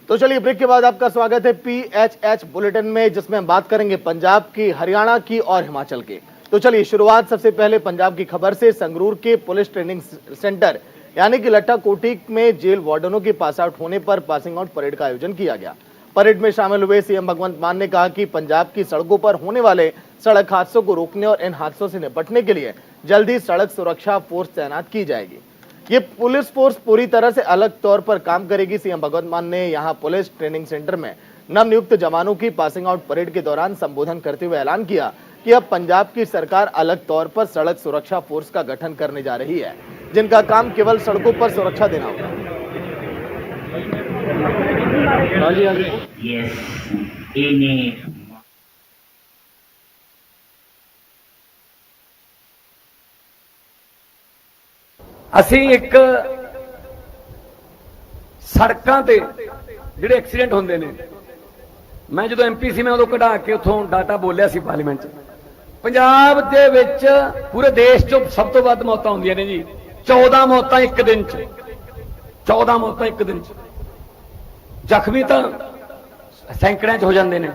तो चलिए ब्रेक के बाद आपका स्वागत है PHH बुलेटिन में, जिसमें हम बात करेंगे पंजाब की, हरियाणा की और हिमाचल की। तो चलिए शुरुआत सबसे पहले पंजाब की खबर से। संगरूर के पुलिस ट्रेनिंग सेंटर यानी कि लट्टा कोठी में जेल वार्डनों के पास आउट होने पर पासिंग आउट परेड का आयोजन किया गया। परेड में शामिल हुए सीएम भगवंत मान ने कहा कि पंजाब की सड़कों पर होने वाले सड़क हादसों को रोकने और इन हादसों से निपटने के लिए जल्दी सड़क सुरक्षा फोर्स तैनात की जाएगी। ये पुलिस फोर्स पूरी तरह से अलग तौर पर काम करेगी। सीएम भगवंत मान ने यहां पुलिस ट्रेनिंग सेंटर में नवनियुक्त जवानों की पासिंग आउट परेड के दौरान संबोधन करते हुए ऐलान किया कि अब पंजाब की सरकार अलग तौर पर सड़क सुरक्षा फोर्स का गठन करने जा रही है, जिनका काम केवल सड़कों पर सुरक्षा देना होगा। ਅਸੀਂ ਇੱਕ ਸੜਕਾਂ ਤੇ ਜਿਹੜੇ ਐਕਸੀਡੈਂਟ ਹੁੰਦੇ ਨੇ, ਮੈਂ ਜਦੋਂ ਐਮਪੀ ਸੀ ਮੈਂ ਉਦੋਂ ਕਢਾ ਕੇ ਉੱਥੋਂ ਡਾਟਾ ਬੋਲਿਆ ਸੀ ਪਾਰਲੀਮੈਂਟ 'ਚ। ਪੰਜਾਬ ਦੇ ਵਿੱਚ ਪੂਰੇ ਦੇਸ਼ 'ਚੋਂ ਸਭ ਤੋਂ ਵੱਧ ਮੌਤਾਂ ਹੁੰਦੀਆਂ ਨੇ ਜੀ। 14 ਮੌਤਾਂ ਇੱਕ ਦਿਨ 'ਚ, 14 ਮੌਤਾਂ ਇੱਕ ਦਿਨ 'ਚ। ਜ਼ਖਮੀ ਤਾਂ ਸੈਂਕੜਿਆਂ 'ਚ ਹੋ ਜਾਂਦੇ ਨੇ,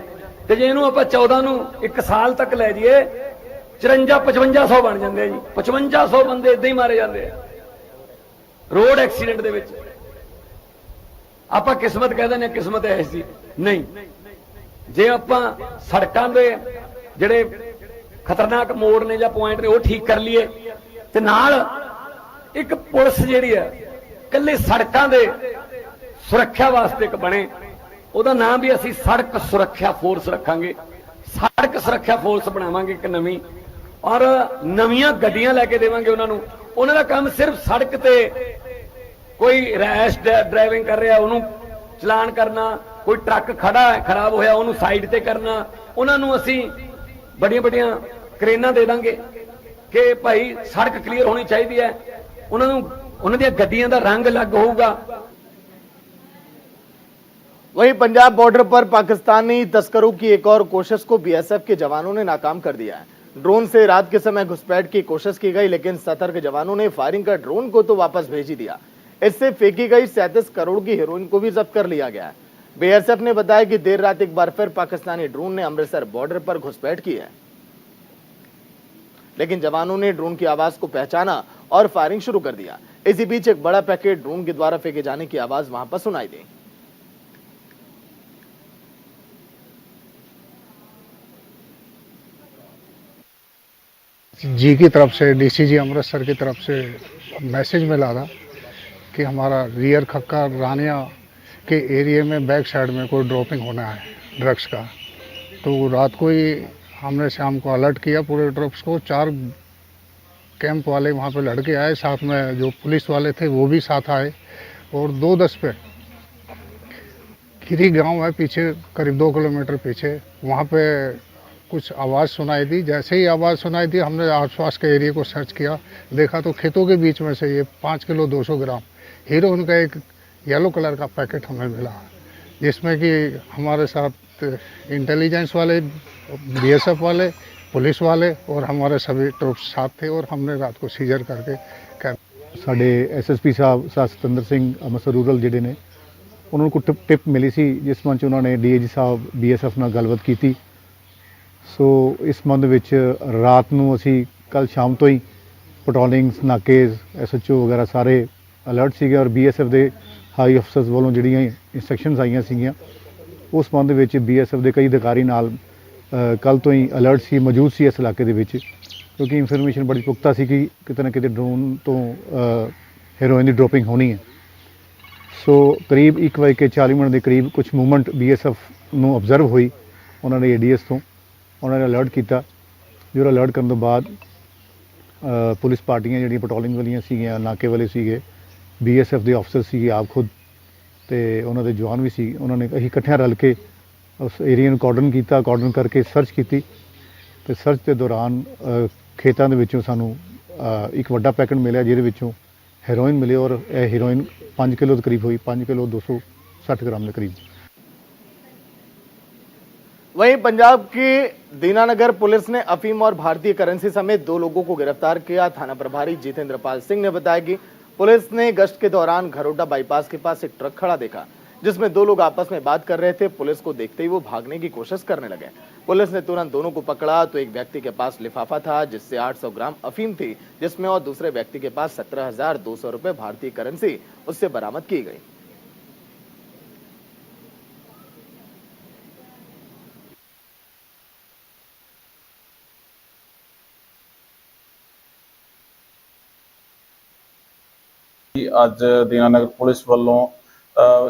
ਤੇ ਜੇ ਇਹਨੂੰ ਆਪਾਂ 14 ਨੂੰ ਇੱਕ ਸਾਲ ਤੱਕ ਲੈ ਜਾਈਏ 54-5500 ਬਣ ਜਾਂਦੇ ਜੀ। 5500 ਬੰਦੇ ਇਦਾਂ ਹੀ ਮਾਰੇ ਜਾਂਦੇ ਆ रोड एक्सीडेंट दे विच। आपां किस्मत कह दिंदे किस्मत ऐसी नहीं। जे आपां सड़कां दे जिहड़े खतरनाक मोड़ ने जां पॉइंट ने वो ठीक कर लीए ते नाल एक पुलिस जिहड़ी है कल्ले सड़कां दे सुरक्षा वास्ते एक बने, ਉਹਦਾ नाम भी असीं सड़क सुरक्षा फोर्स रखांगे। सड़क सुरक्षा फोर्स बनावांगे एक नवीं, और नवीं गड्डियां लैके देवांगे उन्हां नूं। उन्हां दा काम सिर्फ सड़क ते कोई रैश ड्राइविंग कर रहा उन्होंने चलान करना, कोई ट्रक खड़ा है खराब होया उन्होंने साइड ते करना। उन्होंने असी बड़ियां बड़ियां क्रेनां दे देंगे कि भाई सड़क क्लीयर होनी चाहिए है। उन्होंने उन्हां दी गड्डियां दा रंग अलग होगा। वहीं पंजाब बॉर्डर पर पाकिस्तानी तस्करों की एक और कोशिश को BSF के जवानों ने नाकाम कर दिया है। ड्रोन से रात के समय घुसपैठ की कोशिश की गई, लेकिन सतर्क जवानों ने फायरिंग कर ड्रोन को तो वापस भेज ही दिया। इससे फेंकी गई 37 करोड़ की हेरोइन को भी जब्त कर लिया गया है। BSF ने बताया कि देर रात एक बार फिर पाकिस्तानी ड्रोन ने अमृतसर बॉर्डर पर घुसपैठ की है, लेकिन जवानों ने ड्रोन की आवाज को पहचाना और फायरिंग शुरू कर दिया। इसी बीच एक बड़ा पैकेट ड्रोन के द्वारा फेंके जाने की आवाज वहां पर सुनाई दी। जी की तरफ से, DCG अमृतसर की तरफ से मैसेज मिला था कि हमारा रियर खक्का रानिया के एरिया में बैक साइड में कोई ड्रॉपिंग होना है ड्रग्स का। तो रात को ही हमने शाम को अलर्ट किया पूरे ट्रक्स को। 4 कैंप वाले वहाँ पे लड़के आए, साथ में जो पुलिस वाले थे वो भी साथ आए। और 2:10 पे खीरी गांव है पीछे, करीब 2 किलोमीटर पीछे, वहाँ पे कुछ आवाज़ सुनाई दी। जैसे ही आवाज़ सुनाई दी हमने आसपास के एरिया को सर्च किया, देखा तो खेतों के बीच में से ये 5 किलो 200 ग्राम हीरोइन का एक येलो कलर का पैकेट हमें मिला, जिसमें कि हमारे साथ इंटेलिजेंस वाले, BSF वाले, पुलिस वाले और हमारे सभी ट्रूप्स साथ थे। और हमने रात को सीजर करके साडे SSP साहब सतंदर सिंह अमृतसर रूरल जिहड़े ने उन्होंने को टिप मिली सी, जिस मंच उन्होंने DIG साहब BSF नाल गलबात की। सो इस संबंध विच रात नूं असी कल शाम तो ही पेट्रोलिंग्स नाकेज SHO वगैरह सारे अलर्ट सीगे, और BSF दे हाई अफसर्स वालों जिहड़ियां इंस्ट्रक्शनस आईयां सीगियां उस संबंध विच BSF दे कई अधिकारी नाल कल तो ही अलर्ट सी मौजूद सी इस इलाके दे विच, क्योंकि इंफॉर्मेशन बड़ी पुख्ता सी कि किते ना किते ड्रोन तो हेरोइन की ड्रॉपिंग होनी है। सो करीब 1:40 के करीब कुछ मूवमेंट BSF नूं ऑब्जर्व हुई। उन्होंने ADS तो उन्होंने अलर्ट किया, जो अलर्ट करने तो बाद पुलिस पार्टियां जिहड़ियां पेट्रोलिंग वालियां सीगियां, नाके वाले सीगे, BSF के अफसर सीगे आप खुद, तो उन्होंने जवान भी सी, उन्होंने असीं इकट्ठे रल के उस एरिया नूं कॉर्डन किया, कॉर्डन करके सर्च की। तो सर्च के दौरान खेतों के विचों सानूं एक वड्डा पैकेट मिले, जिहदे विचों हेरोइन मिले, और यह हेरोइन 5 किलो के करीब हुई, 5 किलो 260 ग्राम के करीब। वहीं पंजाब की दीनानगर पुलिस ने अफीम और भारतीय करेंसी समेत 2 लोगों को गिरफ्तार किया। थाना प्रभारी जितेंद्र पाल सिंह ने बताया कि पुलिस ने गश्त के दौरान घरोटा बाईपास के पास एक ट्रक खड़ा देखा, जिसमें दो लोग आपस में बात कर रहे थे। पुलिस को देखते ही वो भागने की कोशिश करने लगे। पुलिस ने तुरंत दोनों को पकड़ा तो एक व्यक्ति के पास लिफाफा था जिससे 800 ग्राम अफीम थी, जिसमें और दूसरे व्यक्ति के पास 17,200 रुपए भारतीय करेंसी उससे बरामद की गई। ਅੱਜ ਦੀਨਾਨਗਰ ਪੁਲਿਸ ਵੱਲੋਂ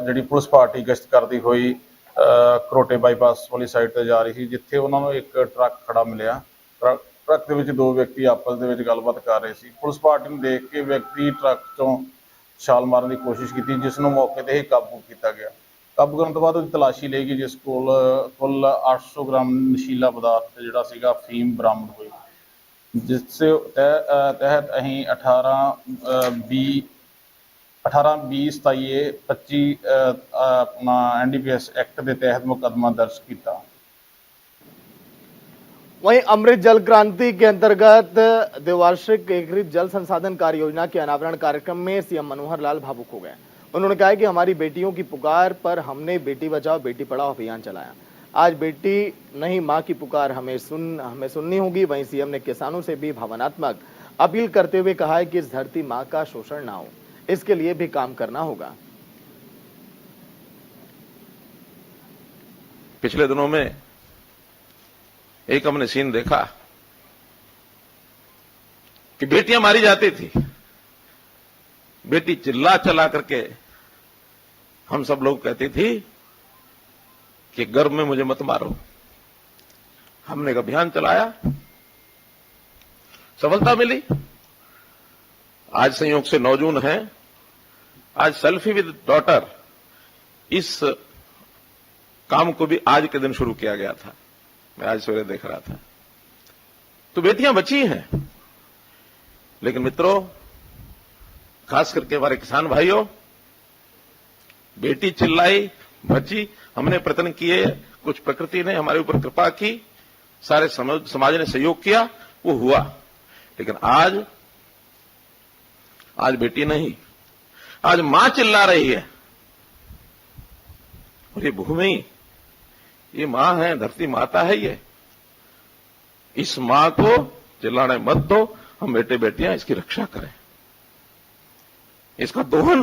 ਜਿਹੜੀ ਪੁਲਿਸ ਪਾਰਟੀ ਗਸ਼ਤ ਕਰਦੀ ਹੋਈ ਕਰੋਟੇ ਬਾਈਪਾਸ ਵਾਲੀ ਸਾਈਡ ਤੇ ਜਾ ਰਹੀ ਸੀ, ਜਿੱਥੇ ਉਹਨਾਂ ਨੂੰ ਇੱਕ ਟਰੱਕ ਖੜਾ ਮਿਲਿਆ। ਟਰੱਕ ਦੇ ਵਿੱਚ ਦੋ ਵਿਅਕਤੀ ਆਪਸ ਦੇ ਵਿੱਚ ਗੱਲਬਾਤ ਕਰ ਰਹੇ ਸੀ। ਪੁਲਿਸ ਪਾਰਟੀ ਨੂੰ ਦੇਖ ਕੇ ਵਿਅਕਤੀ ਟਰੱਕ ਚੋਂ ਛਾਲ ਮਾਰਨ ਦੀ ਕੋਸ਼ਿਸ਼ ਕੀਤੀ, ਜਿਸ ਨੂੰ ਮੌਕੇ ਤੇ ਹੀ ਕਾਬੂ ਕੀਤਾ ਗਿਆ। ਕਾਬੂ ਕਰਨ ਤੋਂ ਬਾਅਦ ਉਹਦੀ ਤਲਾਸ਼ੀ ਲਈ ਗਈ, ਜਿਸ ਕੋਲ ਕੁੱਲ 800 ਗ੍ਰਾਮ ਨਸ਼ੀਲਾ ਪਦਾਰਥ ਜਿਹੜਾ ਸੀਗਾ ਅਫੀਮ ਬਰਾਮਦ ਹੋਈ, ਜਿਸ ਤਹਿਤ ਅਸੀਂ 18/20/27/25 अपना NDPS एक्ट के तहत मुकदमा दर्ज किया। वहीं अमृत जल क्रांति के अंतर्गत द्विवार्षिक एकीकृत जल संसाधन कार्य योजना के अनावरण कार्यक्रम में सीएम मनोहर लाल भावुक हो गए। उन्होंने कहा कि हमारी बेटियों की पुकार पर हमने बेटी बचाओ बेटी पढ़ाओ अभियान चलाया। आज बेटी नहीं मां की पुकार हमें सुननी होगी। वहीं सीएम ने किसानों से भी भावनात्मक अपील करते हुए कहा है कि इस धरती मां का शोषण ना हो, इसके लिए भी काम करना होगा। पिछले दिनों में एक हमने सीन देखा कि बेटियां मारी जाती थी। बेटी चिल्ला चला करके हम सब लोग कहती थी कि गर्भ में मुझे मत मारो। हमने एक अभियान चलाया, सफलता मिली। आज संयोग से 9 जून है, आज सेल्फी विद डॉटर, इस काम को भी आज के दिन शुरू किया गया था। मैं आज सवेरे देख रहा था, तो बेटियां बची हैं। लेकिन मित्रों, खास करके हमारे किसान भाइयों, बेटी चिल्लाई, बची, हमने प्रयत्न किए, कुछ प्रकृति ने हमारे ऊपर कृपा की, सारे समाज ने सहयोग किया, वो हुआ। लेकिन आज बेटी नहीं, आज मां चिल्ला रही है। और ये भूमि, ये मां है, धरती माता है। ये इस मां को चिल्लाने मत दो। हम बेटे बेटियां इसकी रक्षा करें, इसका दोहन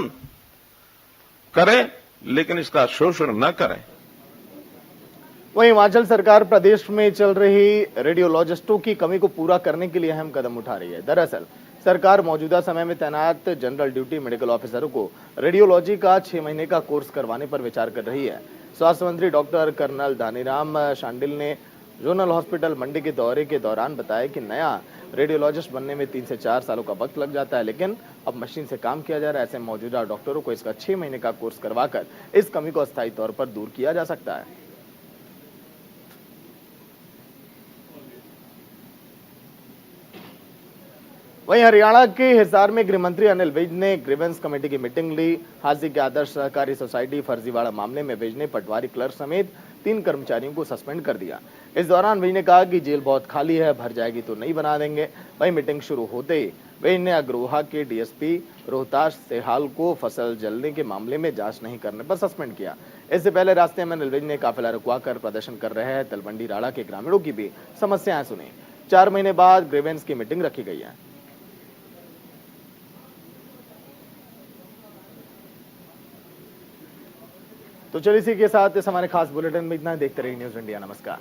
करें, लेकिन इसका शोषण न करें। वहीं हिमाचल सरकार प्रदेश में चल रही रेडियोलॉजिस्टों की कमी को पूरा करने के लिए अहम कदम उठा रही है। दरअसल सरकार मौजूदा समय में तैनात जनरल ड्यूटी मेडिकल ऑफिसरों को रेडियोलॉजी का 6 महीने का कोर्स करवाने पर विचार कर रही है। स्वास्थ्य मंत्री डॉक्टर कर्नल दानीराम शांडिल ने जोनल हॉस्पिटल मंडी के दौरे के दौरान बताया कि नया रेडियोलॉजिस्ट बनने में 3 से 4 सालों का वक्त लग जाता है, लेकिन अब मशीन से काम किया जा रहा है। ऐसे मौजूदा डॉक्टरों को इसका 6 महीने का कोर्स करवाकर इस कमी को अस्थायी तौर पर दूर किया जा सकता है। वहीं हरियाणा के हिसार में गृह मंत्री अनिल विज ने ग्रीवेंस कमेटी की मीटिंग ली। हाजी के आदर्श सहकारी सोसाइटी फर्जीवाड़ा मामले में विज ने पटवारी क्लर्क समेत 3 कर्मचारियों को सस्पेंड कर दिया। इस दौरान विज ने कहा कि जेल बहुत खाली है, भर जाएगी तो नहीं बना देंगे। वहीं मीटिंग शुरू होते ही विज ने अग्रोहा के डीएसपी रोहताश सेहाल को फसल जलने के मामले में जांच नहीं करने पर सस्पेंड किया। इससे पहले रास्ते में अनिल विज ने काफिला रुकवाकर प्रदर्शन कर रहे हैं तलवंडी राड़ा के ग्रामीणों की भी समस्याएं सुनी। 4 महीने बाद ग्रीवेंस की मीटिंग रखी गई है। तो चलिए इसी के साथ इस हमारे खास बुलेटिन में इतना ही। देखते रहिए न्यूज़ इंडिया। नमस्कार।